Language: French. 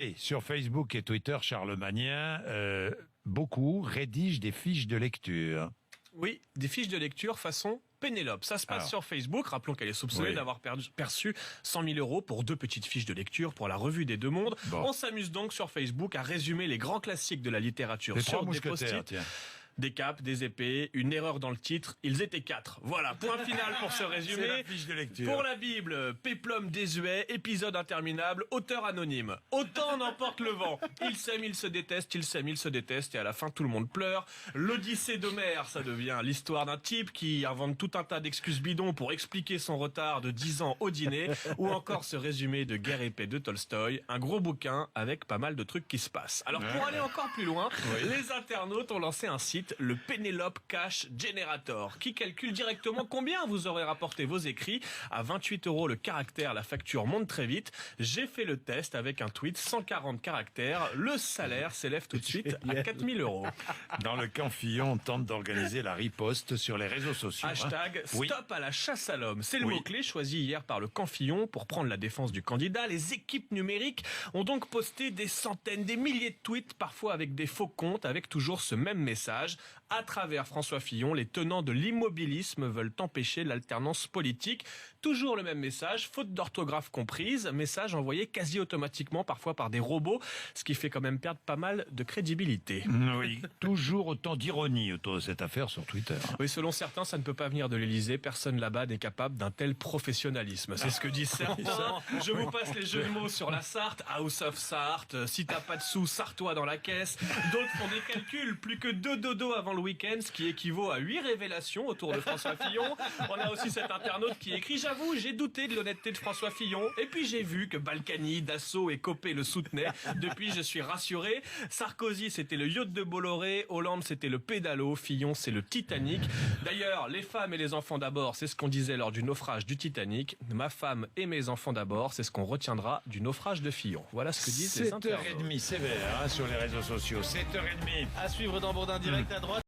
Et sur Facebook et Twitter, Charlemagnin, beaucoup rédigent des fiches de lecture. Oui, des fiches de lecture façon Pénélope. Ça se passe sur Facebook. Rappelons qu'elle est soupçonnée d'avoir perçu 100 000 € pour 2 petites fiches de lecture pour la revue des Deux Mondes. Bon. On s'amuse donc sur Facebook à résumer les grands classiques de la littérature sur des post-it. Des capes, des épées, une erreur dans le titre, ils étaient 4. Voilà, point final pour ce résumé. C'est la fiche de lecture. Pour la Bible, péplum désuet, épisode interminable, auteur anonyme. Autant n'emporte le vent. Ils s'aiment, ils se détestent, ils s'aiment, ils se détestent, et à la fin tout le monde pleure. L'Odyssée d'Homère, ça devient l'histoire d'un type qui invente tout un tas d'excuses bidons pour expliquer son retard de 10 ans au dîner, ou encore ce résumé de Guerre et paix de Tolstoï, un gros bouquin avec pas mal de trucs qui se passent. Alors pour aller encore plus loin, les internautes ont lancé un site, le Pénélope Cash Generator, qui calcule directement combien vous aurez rapporté vos écrits. À 28 € le caractère, la facture monte très vite. J'ai fait le test avec un tweet 140 caractères. Le salaire s'élève tout de suite à 4 000 €. Dans le camp Fillon, on tente d'organiser la riposte sur les réseaux sociaux. Hashtag stop à la chasse à l'homme. C'est le mot-clé choisi hier par le camp Fillon pour prendre la défense du candidat. Les équipes numériques ont donc posté des centaines, des milliers de tweets, parfois avec des faux comptes, avec toujours ce même message. À travers François Fillon, les tenants de l'immobilisme veulent empêcher l'alternance politique. Toujours le même message, faute d'orthographe comprise, message envoyé quasi automatiquement, parfois par des robots, ce qui fait quand même perdre pas mal de crédibilité. Oui, toujours autant d'ironie autour de cette affaire sur Twitter. Oui, selon certains, ça ne peut pas venir de l'Élysée. Personne là-bas n'est capable d'un tel professionnalisme. C'est ce que disent certains. Je vous passe les jeux de mots sur la Sarthe, House of Sarthe. Si t'as pas de sous, sarre-toi dans la caisse. D'autres font des calculs, plus que 2 dodos avant le week-end, ce qui équivaut à 8 révélations autour de François Fillon. On a aussi cet internaute qui écrit: j'avoue, j'ai douté de l'honnêteté de François Fillon, et puis j'ai vu que Balkany, Dassault et Copé le soutenaient. Depuis, je suis rassuré. Sarkozy, c'était le yacht de Bolloré. Hollande, c'était le pédalo. Fillon, c'est le Titanic. D'ailleurs, les femmes et les enfants d'abord, c'est ce qu'on disait lors du naufrage du Titanic. Ma femme et mes enfants d'abord, c'est ce qu'on retiendra du naufrage de Fillon. Voilà ce que disent les internautes. 7h30 sévère sur les réseaux sociaux. 7h30. À suivre dans Bourdin Direct à droite.